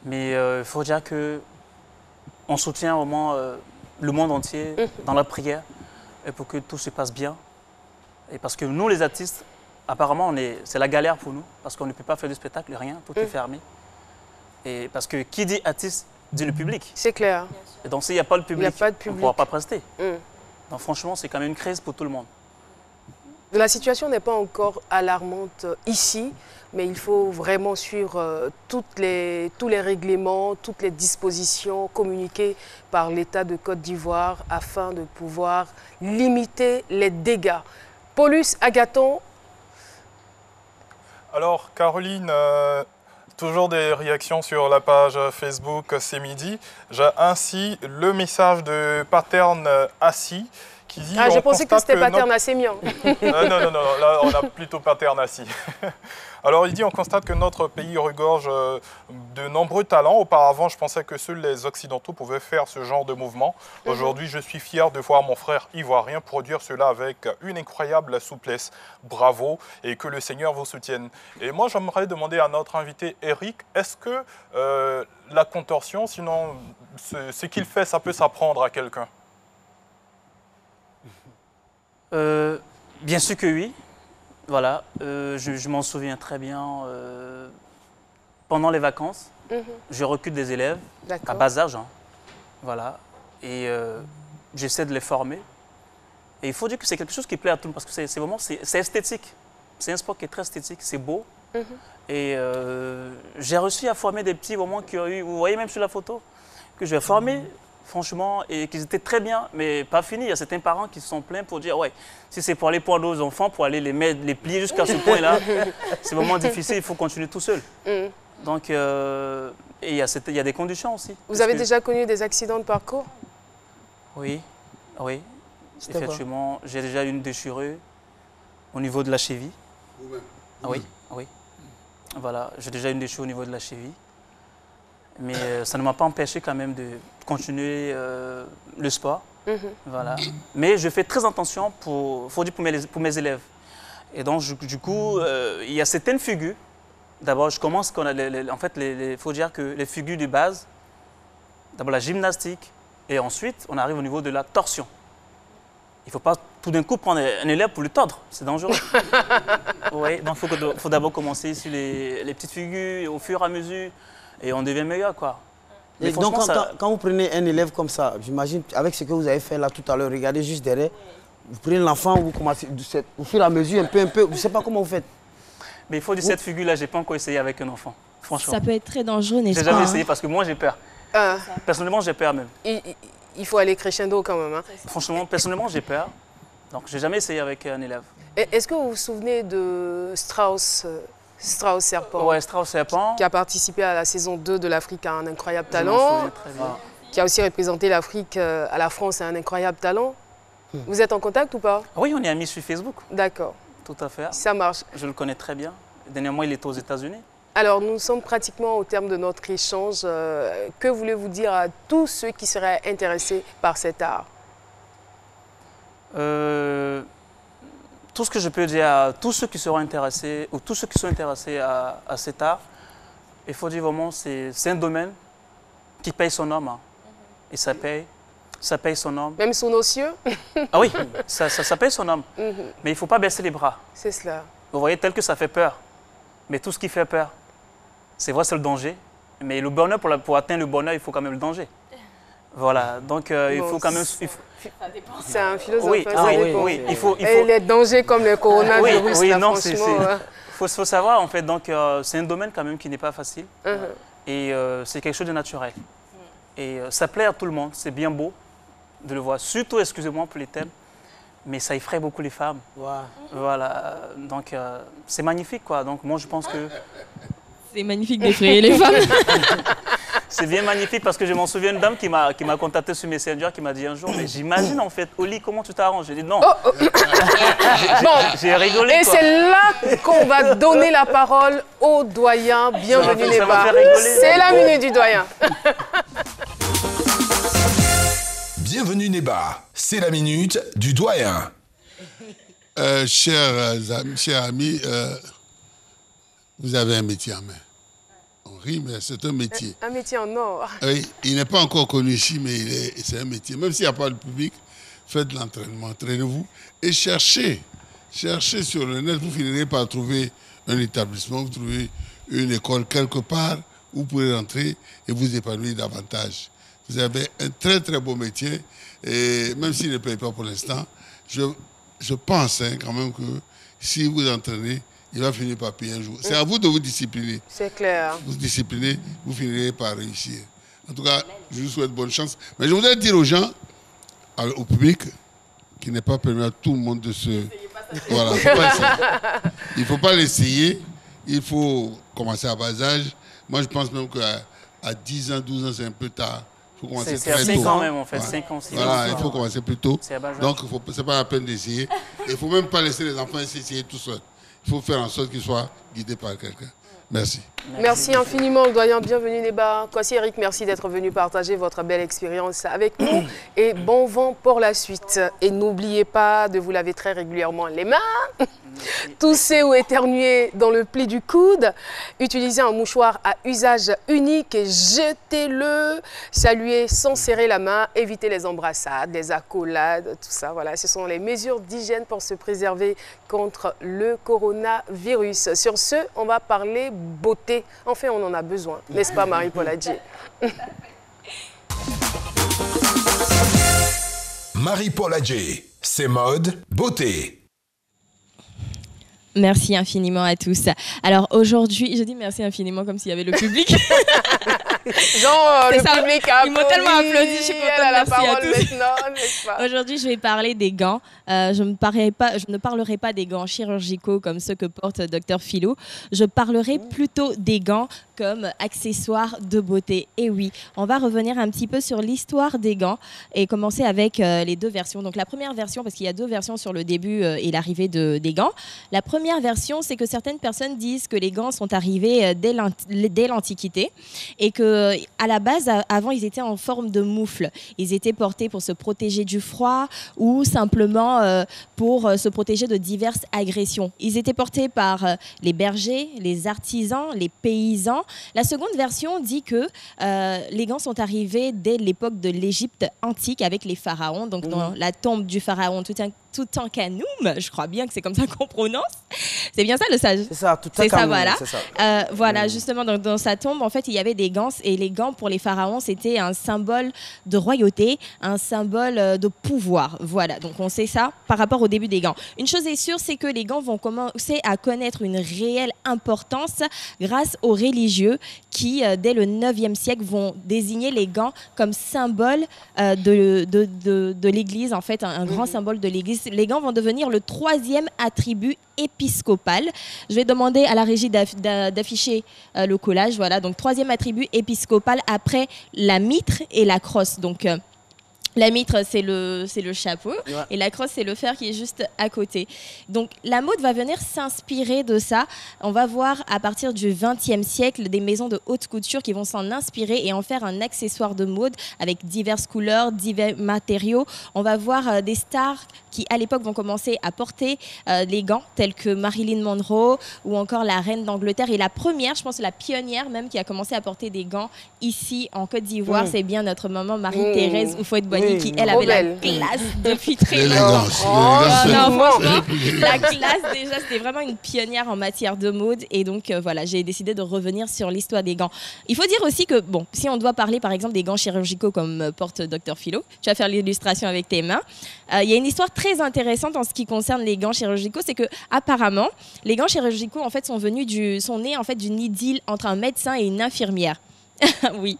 Mais il faut dire qu'on soutient vraiment le monde entier dans la prière et pour que tout se passe bien. Et parce que nous, les artistes, apparemment, c'est la galère pour nous, parce qu'on ne peut pas faire de spectacle, rien, tout est fermé. Et parce que qui dit artiste, dit le public. C'est clair. Et donc s'il n'y a pas le public, on ne pourra pas prester. Donc franchement, c'est quand même une crise pour tout le monde. La situation n'est pas encore alarmante ici, mais il faut vraiment suivre tous les règlements, toutes les dispositions communiquées par l'État de Côte d'Ivoire afin de pouvoir limiter les dégâts. Paulus Agathon. Alors, Caroline, toujours des réactions sur la page Facebook C'est Midi. J'ai ainsi le message de Paterne Assis qui dit... Ah, je pensais que c'était Paterne Assémian. Non, là on a plutôt Paterne Assis. Alors il dit, on constate que notre pays regorge de nombreux talents. Auparavant, je pensais que seuls les Occidentaux pouvaient faire ce genre de mouvement. Aujourd'hui, je suis fier de voir mon frère ivoirien produire cela avec une incroyable souplesse. Bravo et que le Seigneur vous soutienne. Et moi, j'aimerais demander à notre invité Eric, est-ce que la contorsion, sinon ce qu'il fait, ça peut s'apprendre à quelqu'un? Bien sûr que oui. Voilà, je m'en souviens très bien. Pendant les vacances, je recrute des élèves à bas âge. Hein, voilà, et j'essaie de les former. Et il faut dire que c'est quelque chose qui plaît à tout le monde parce que c'est vraiment esthétique. C'est un sport qui est très esthétique, c'est beau. Et j'ai réussi à former des petits moments qui ont eu, vous voyez même sur la photo, que je vais former. Franchement, et qu'ils étaient très bien, mais pas fini. Il y a certains parents qui se sont plaints pour dire, ouais, si c'est pour aller prendre aux enfants, pour aller les plier jusqu'à ce point-là, c'est vraiment difficile, il faut continuer tout seul. Donc, et il y a des conditions aussi. Vous avez déjà connu des accidents de parcours? Oui, oui. Effectivement, j'ai déjà eu une déchirure au niveau de la cheville. Ah oui, oui. Voilà, j'ai déjà eu une déchirure au niveau de la cheville. Mais ça ne m'a pas empêché quand même de continuer le sport. Voilà. Mais je fais très attention pour mes élèves. Et donc, du coup, il y a certaines figures. D'abord, je commence, en fait, il faut dire que les figures de base, d'abord la gymnastique, et ensuite, on arrive au niveau de la torsion. Il ne faut pas tout d'un coup prendre un élève pour le tordre, c'est dangereux. Oui, donc il faut d'abord commencer sur les petites figures, et au fur et à mesure. Et on devient meilleur, quoi. Et donc, quand vous prenez un élève comme ça, j'imagine, avec ce que vous avez fait là tout à l'heure, regardez juste derrière, vous prenez l'enfant, vous commencez au fur et à mesure, un peu, je ne sais pas comment vous faites. Mais il faut dire, cette figure-là, je n'ai pas encore essayé avec un enfant, franchement. Ça peut être très dangereux, n'est-ce pas? J'ai jamais essayé parce que moi, j'ai peur. Personnellement, j'ai peur même. Il faut aller crescendo quand même. Hein. Franchement, personnellement, j'ai peur. Donc, je n'ai jamais essayé avec un élève. Est-ce que vous vous souvenez de Strauss Serpent, ouais, Strauss Serpent, qui a participé à la saison 2 de l'Afrique à un incroyable talent, qui a aussi représenté l'Afrique à la France à un incroyable talent. Vous êtes en contact ou pas? Oui, on est amis sur Facebook. D'accord. Tout à fait. Ça marche. Je le connais très bien. Dernièrement, il était aux États-Unis. Alors, nous sommes pratiquement au terme de notre échange. Que voulez-vous dire à tous ceux qui seraient intéressés par cet art? Tout ce que je peux dire à tous ceux qui seront intéressés, ou tous ceux qui sont intéressés à cet art, il faut dire vraiment, c'est un domaine qui paye son homme. Hein. Et ça paye son homme. Même sous nos cieux? Ah oui, ça paye son homme. Mais il ne faut pas baisser les bras. C'est cela. Vous voyez, tel que ça fait peur. Mais tout ce qui fait peur, c'est vrai, c'est le danger. Mais le bonheur, pour atteindre le bonheur, il faut quand même le danger. Voilà, donc il faut quand même... C'est un philosophe. Oui, oui, il faut... Et les dangers comme le coronavirus, oui, là, non, franchement... Il faut savoir, en fait, donc c'est un domaine quand même qui n'est pas facile. Et c'est quelque chose de naturel. Et ça plaît à tout le monde, c'est bien beau de le voir. Surtout, excusez-moi pour les thèmes, mais ça effraie beaucoup les femmes. Voilà, donc c'est magnifique, quoi. Donc moi, je pense que... C'est magnifique d'effrayer les femmes. C'est bien magnifique parce que je m'en souviens d'une dame qui m'a contacté sur Messenger, qui m'a dit un jour, mais j'imagine en fait, au lit, comment tu t'arranges? J'ai dit non. J'ai rigolé. Et c'est là qu'on va donner la parole au doyen. Bienvenue Neba. C'est la minute du doyen. Bienvenue Neba. C'est la minute du doyen. Chers amis, vous avez un métier en main. On rit, mais c'est un métier. Un métier en or. Oui, il n'est pas encore connu ici, mais c'est un métier. Même s'il n'y a pas de public, faites de l'entraînement, entraînez-vous et cherchez cherchez sur le net, vous finirez par trouver un établissement, vous trouvez une école quelque part où vous pouvez rentrer et vous épanouir davantage. Vous avez un très très beau métier et même s'il ne paye pas pour l'instant, je pense quand même que si vous entraînez, il va finir par payer un jour. C'est à vous de vous discipliner. C'est clair. Vous disciplinez, vous finirez par réussir. En tout cas, je vous souhaite bonne chance. Mais je voudrais dire aux gens, au public, qu'il n'est pas permis à tout le monde de se... Voilà, il ne faut pas l'essayer. Il faut commencer à bas âge. Moi, je pense même qu'à 10 ans, 12 ans, c'est un peu tard. Il faut commencer très tôt. C'est 5 ans même, en fait. 5 ans, 6 ans. Voilà, il faut commencer plus tôt. Donc, ce n'est pas la peine d'essayer. Il ne faut même pas laisser les enfants essayer tout seuls. Il faut faire en sorte qu'ils soient guidés par quelqu'un. Merci. Merci infiniment, le doyen. Bienvenue, Neba. Kwasi Eric, merci d'être venu partager votre belle expérience avec nous. Et bon vent pour la suite. Et n'oubliez pas de vous laver très régulièrement les mains. Toussez ou éternuez dans le pli du coude. Utilisez un mouchoir à usage unique et jetez-le. Saluez sans serrer la main. Évitez les embrassades, les accolades, tout ça. Voilà, ce sont les mesures d'hygiène pour se préserver contre le coronavirus. Sur ce, on va parler beauté. Enfin, on en a besoin, n'est-ce pas, Marie-Paul Adjé? Marie-Paul Adjé, c'est mode, beauté. Merci infiniment à tous. Alors aujourd'hui, je dis merci infiniment comme s'il y avait le public. Genre, le public a Ils m'ont tellement applaudi, je suis contente, elle a la merci à parole tous. maintenant. Aujourd'hui, je vais parler des gants. Je ne parlerai pas des gants chirurgicaux comme ceux que porte Dr Philo. Je parlerai plutôt des gants comme accessoires de beauté. Et oui, on va revenir un petit peu sur l'histoire des gants et commencer avec les deux versions. Donc la première version, parce qu'il y a deux versions sur le début et l'arrivée des gants. La première version, c'est que certaines personnes disent que les gants sont arrivés dès l'Antiquité et que à la base, avant, ils étaient en forme de moufle. Ils étaient portés pour se protéger du froid ou simplement pour se protéger de diverses agressions. Ils étaient portés par les bergers, les artisans, les paysans. La seconde version dit que les gants sont arrivés dès l'époque de l'Égypte antique avec les pharaons, donc dans la tombe du pharaon Toutankhamon, je crois bien que c'est comme ça qu'on prononce. C'est bien ça le sage? C'est ça, Toutankhamon. C'est ça, voilà. C'est ça. Voilà, justement, dans sa tombe, en fait, il y avait des gants et les gants pour les pharaons, c'était un symbole de royauté, un symbole de pouvoir. Voilà, donc on sait ça par rapport au début des gants. Une chose est sûre, c'est que les gants vont commencer à connaître une réelle importance grâce aux religieux qui, dès le 9e siècle, vont désigner les gants comme symbole de l'Église, en fait, un grand symbole de l'Église. Les gants vont devenir le 3e attribut épiscopal. Je vais demander à la régie d'afficher le collage. Voilà, donc 3e attribut épiscopal après la mitre et la crosse. Donc la mitre, c'est le chapeau, et la crosse, c'est le fer qui est juste à côté. Donc, la mode va venir s'inspirer de ça. On va voir à partir du 20e siècle des maisons de haute couture qui vont s'en inspirer et en faire un accessoire de mode avec diverses couleurs, divers matériaux. On va voir des stars qui, à l'époque, vont commencer à porter les gants, tels que Marilyn Monroe ou encore la reine d'Angleterre. Et la première, je pense la pionnière même, qui a commencé à porter des gants ici en Côte d'Ivoire, c'est bien notre maman Marie-Thérèse Houphouët-Boigny, qui, elle, avait la classe depuis très longtemps. Non, franchement, la classe, déjà, c'était vraiment une pionnière en matière de mode. Et donc, voilà, j'ai décidé de revenir sur l'histoire des gants. Il faut dire aussi que, bon, si on doit parler, par exemple, des gants chirurgicaux comme porte Dr Philo, tu vas faire l'illustration avec tes mains. Il y a une histoire très intéressante en ce qui concerne les gants chirurgicaux, c'est que apparemment, les gants chirurgicaux, en fait, sont nés, en fait, d'une idylle entre un médecin et une infirmière. Oui,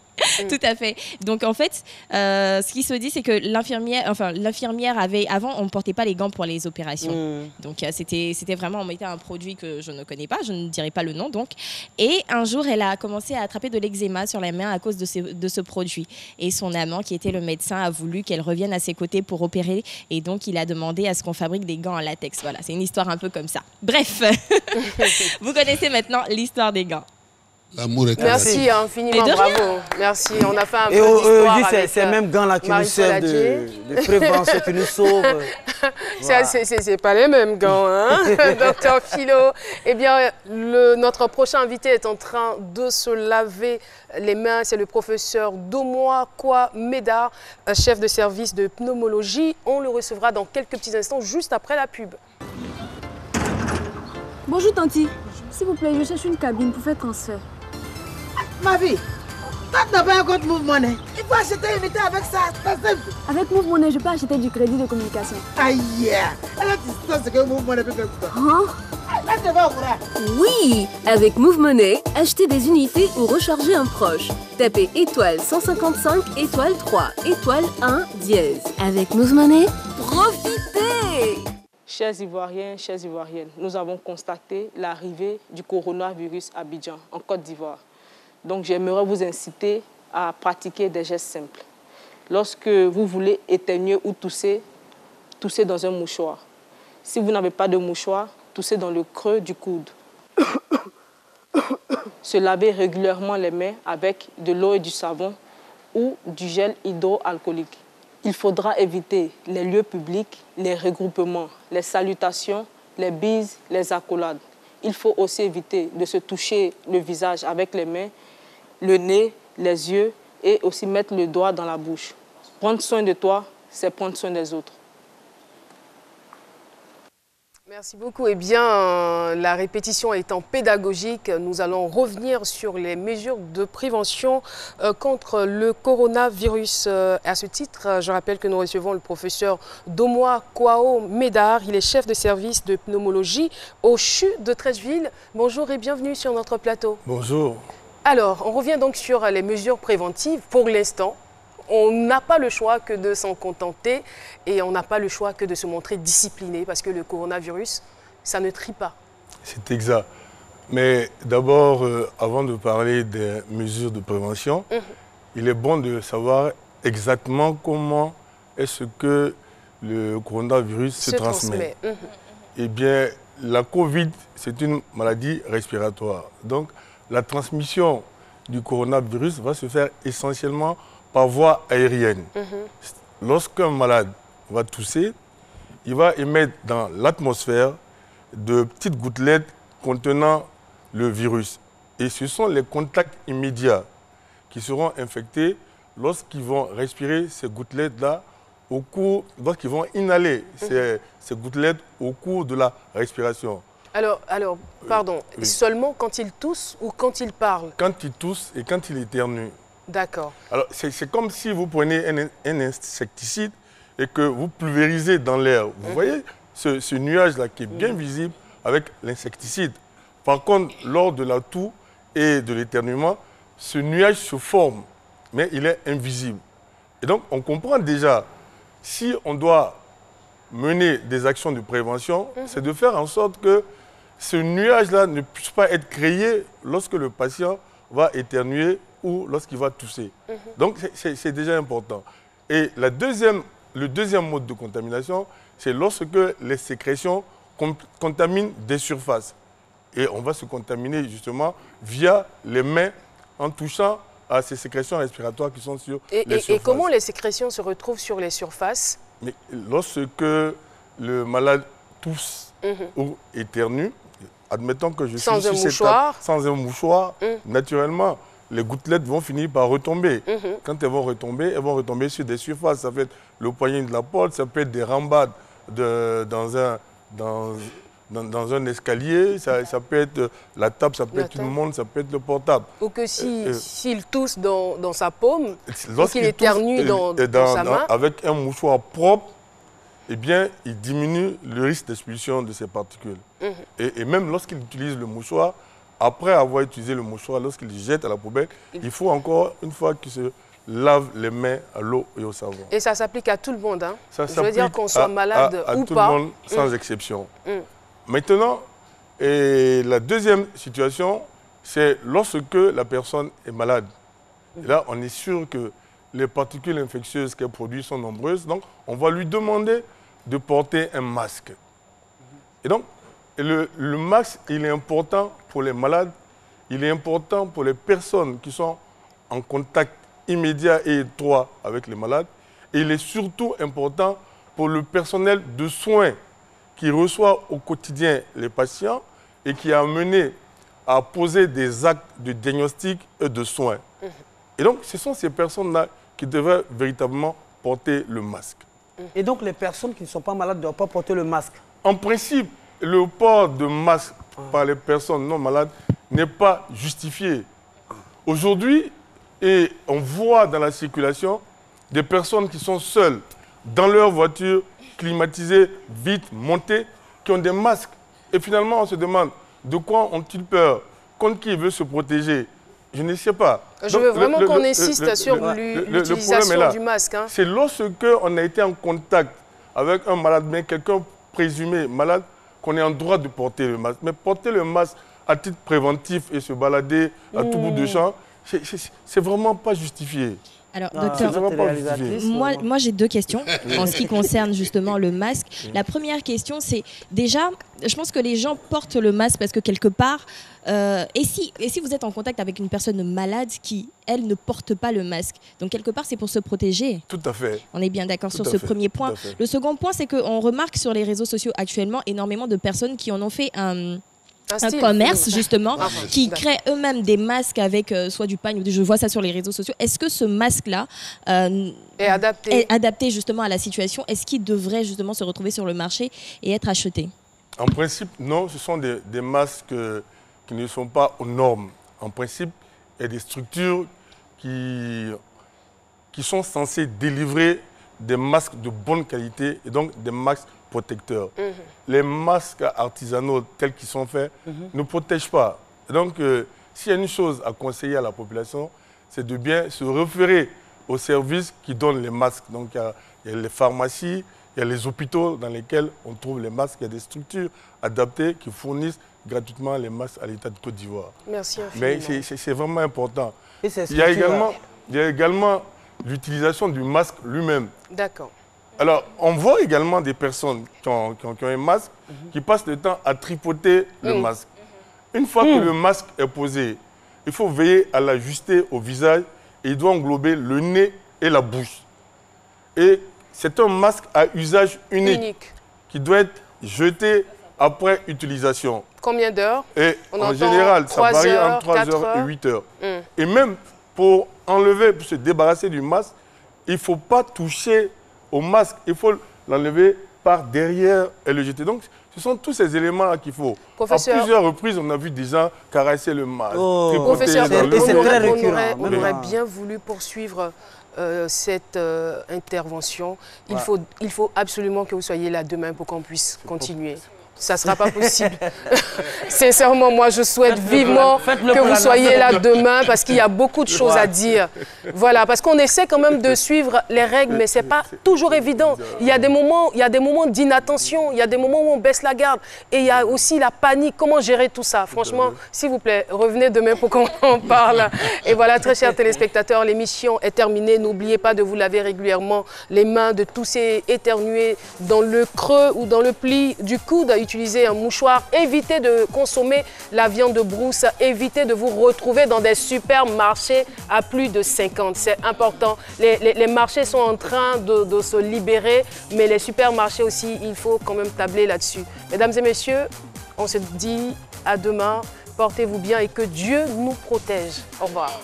tout à fait. Donc en fait, ce qui se dit, c'est que l'infirmière avait, avant, on ne portait pas les gants pour les opérations. Donc c'était vraiment, on mettait un produit que je ne connais pas, je ne dirai pas le nom donc. Et un jour, elle a commencé à attraper de l'eczéma sur la main à cause de ce produit. Et son amant, qui était le médecin, a voulu qu'elle revienne à ses côtés pour opérer. Et donc il a demandé à ce qu'on fabrique des gants en latex. Voilà, c'est une histoire un peu comme ça. Bref, vous connaissez maintenant l'histoire des gants. L'amour est merci infiniment, bravo. Merci, on a fait un peu d'histoire avec ces mêmes gants-là qui nous servent de prévention, qui nous sauvent. Voilà. C'est pas les mêmes gants, hein, Dr Philo. Eh bien, notre prochain invité est en train de se laver les mains. C'est le professeur Domoakwa Médard, chef de service de pneumologie. On le recevra dans quelques petits instants, juste après la pub. Bonjour, Tanti. S'il vous plaît, je cherche une cabine pour faire transfert. Ma vie, quand tu n'as pas un compte Move Money, il faut acheter une unité avec ça. Avec Move Money, je peux acheter du crédit de communication. Aïe, alors tu sais ce que Move Money peut faire pour toi. Hein? Là, tu vas au courant. Oui, avec Move Money, achetez des unités ou rechargez un proche. Tapez étoile 155, étoile 3, étoile 1, dièse. Avec Move Money, profitez! Chers Ivoiriens, chères Ivoiriennes, nous avons constaté l'arrivée du coronavirus à Abidjan, en Côte d'Ivoire. Donc j'aimerais vous inciter à pratiquer des gestes simples. Lorsque vous voulez éternuer ou tousser, toussez dans un mouchoir. Si vous n'avez pas de mouchoir, toussez dans le creux du coude. Se laver régulièrement les mains avec de l'eau et du savon ou du gel hydroalcoolique. Il faudra éviter les lieux publics, les regroupements, les salutations, les bises, les accolades. Il faut aussi éviter de se toucher le visage avec les mains, le nez, les yeux et aussi mettre le doigt dans la bouche. Prendre soin de toi, c'est prendre soin des autres. Merci beaucoup. Eh bien, la répétition étant pédagogique, nous allons revenir sur les mesures de prévention contre le coronavirus. À ce titre, je rappelle que nous recevons le professeur Domoa Kwao Médard. Il est chef de service de pneumologie au CHU de Treichville. Bonjour et bienvenue sur notre plateau. Bonjour. Alors, on revient donc sur les mesures préventives pour l'instant. On n'a pas le choix que de s'en contenter et on n'a pas le choix que de se montrer discipliné parce que le coronavirus, ça ne trie pas. C'est exact. Mais d'abord, avant de parler des mesures de prévention, il est bon de savoir exactement comment est-ce que le coronavirus se transmet. Eh bien, la Covid, c'est une maladie respiratoire. Donc, la transmission du coronavirus va se faire essentiellement par voie aérienne. Lorsqu'un malade va tousser, il va émettre dans l'atmosphère de petites gouttelettes contenant le virus. Et ce sont les contacts immédiats qui seront infectés lorsqu'ils vont respirer ces gouttelettes-là lorsqu'ils vont inhaler ces gouttelettes au cours de la respiration. Alors pardon, seulement quand il tousse ou quand il parle? Quand il tousse et quand il éternue. D'accord. Alors, c'est comme si vous prenez un insecticide et que vous pulvérisez dans l'air. Vous voyez ce nuage-là qui est bien visible avec l'insecticide. Par contre, lors de la toux et de l'éternuement, ce nuage se forme, mais il est invisible. Et donc, on comprend déjà, si on doit mener des actions de prévention, c'est de faire en sorte que ce nuage-là ne puisse pas être créé lorsque le patient va éternuer ou lorsqu'il va tousser. Donc, c'est déjà important. Et le deuxième mode de contamination, c'est lorsque les sécrétions contaminent des surfaces. Et on va se contaminer justement via les mains en touchant à ces sécrétions respiratoires qui sont sur les surfaces. Et comment les sécrétions se retrouvent sur les surfaces? Mais lorsque le malade tousse ou éternue, admettons que je suis sur cette table sans un mouchoir, naturellement, les gouttelettes vont finir par retomber. Quand elles vont retomber sur des surfaces. Ça peut être le poignet de la porte, ça peut être des rambades dans un escalier, ça peut être la table, ça peut être une montre, ça peut être le portable. Ou que s'il tousse dans sa paume, lorsqu'il éternue dans sa main. Avec un mouchoir propre, eh bien, il diminue le risque d'expulsion de ces particules. Et même lorsqu'il utilise le mouchoir, après avoir utilisé le mouchoir, lorsqu'il jette à la poubelle, il faut encore une fois qu'il se lave les mains à l'eau et au savon. Et ça s'applique à tout le monde, hein? Ça Je veux dire qu'on soit malade ou tout pas. Le monde, sans exception. Maintenant, la deuxième situation, c'est lorsque la personne est malade. Et là, on est sûr que les particules infectieuses qu'elle produit sont nombreuses. Donc, on va lui demander de porter un masque. Et donc, le masque, il est important pour les malades, il est important pour les personnes qui sont en contact immédiat et étroit avec les malades. Et il est surtout important pour le personnel de soins qui reçoit au quotidien les patients et qui est amené à poser des actes de diagnostic et de soins. Et donc, ce sont ces personnes-là qui devraient véritablement porter le masque. Et donc, les personnes qui ne sont pas malades ne doivent pas porter le masque? En principe, le port de masque par les personnes non malades n'est pas justifié. Aujourd'hui, et on voit dans la circulation des personnes qui sont seules dans leur voiture, climatisée, vite, montée, qui ont des masques. Et finalement, on se demande de quoi ont-ils peur? Contre qui veut se protéger? Je ne sais pas. Je veux vraiment qu'on insiste sur l'utilisation du masque. Hein. C'est lorsque on a été en contact avec un malade, bien quelqu'un présumé malade, qu'on est en droit de porter le masque. Mais porter le masque à titre préventif et se balader à tout bout de champ, c'est vraiment pas justifié. Alors, docteur, moi j'ai 2 questions en ce qui concerne justement le masque. La première question, c'est déjà, je pense que les gens portent le masque parce que quelque part, et si vous êtes en contact avec une personne malade qui, elle, ne porte pas le masque, donc quelque part c'est pour se protéger. Tout à fait. On est bien d'accord sur ce premier point. Le second point, c'est qu'on remarque sur les réseaux sociaux actuellement énormément de personnes qui en ont fait un commerce justement, qui crée eux-mêmes des masques avec soit du pagne, je vois ça sur les réseaux sociaux. Est-ce que ce masque-là est adapté justement à la situation? Est-ce qu'il devrait justement se retrouver sur le marché et être acheté? En principe, non, ce sont des masques qui ne sont pas aux normes. En principe, il y a des structures qui sont censées délivrer des masques de bonne qualité et donc des masques protecteurs. Les masques artisanaux tels qu'ils sont faits ne protègent pas. Et donc, s'il y a une chose à conseiller à la population, c'est de bien se référer aux services qui donnent les masques. Donc, il y a les pharmacies, il y a les hôpitaux dans lesquels on trouve les masques. Il y a des structures adaptées qui fournissent gratuitement les masques à l'État de Côte d'Ivoire. Merci infiniment. Mais c'est vraiment important. Il y a également l'utilisation du masque lui-même. D'accord. Alors, on voit également des personnes qui ont un masque, qui passent le temps à tripoter le masque. Une fois que le masque est posé, il faut veiller à l'ajuster au visage et il doit englober le nez et la bouche. Et c'est un masque à usage unique qui doit être jeté après utilisation. Combien d'heures? En général, ça varie entre 3 heures et 8 heures. Et même pour enlever, pour se débarrasser du masque, il ne faut pas toucher au masque, il faut l'enlever par derrière et le jeter. Donc, ce sont tous ces éléments-là qu'il faut. Professeur, à plusieurs reprises, on a vu des gens caresser le masque. Professeur, on aurait bien voulu poursuivre cette intervention. Il faut absolument que vous soyez là demain pour qu'on puisse continuer. Ça ne sera pas possible. Sincèrement, moi, je souhaite vivement que vous soyez là demain parce qu'il y a beaucoup de choses à dire. Voilà, parce qu'on essaie quand même de suivre les règles, mais ce n'est pas toujours évident. Il y a des moments d'inattention, il y a des moments où on baisse la garde. Et il y a aussi la panique. Comment gérer tout ça? Franchement, s'il vous plaît, revenez demain pour qu'on en parle. Et voilà, très chers téléspectateurs, l'émission est terminée. N'oubliez pas de vous laver régulièrement les mains, de tousser, éternuer dans le creux ou dans le pli du coude. Utiliser un mouchoir, évitez de consommer la viande de brousse, évitez de vous retrouver dans des supermarchés à plus de 50. C'est important. Les marchés sont en train de se libérer, mais les supermarchés aussi, il faut quand même tabler là-dessus. Mesdames et messieurs, on se dit à demain. Portez-vous bien et que Dieu nous protège. Au revoir.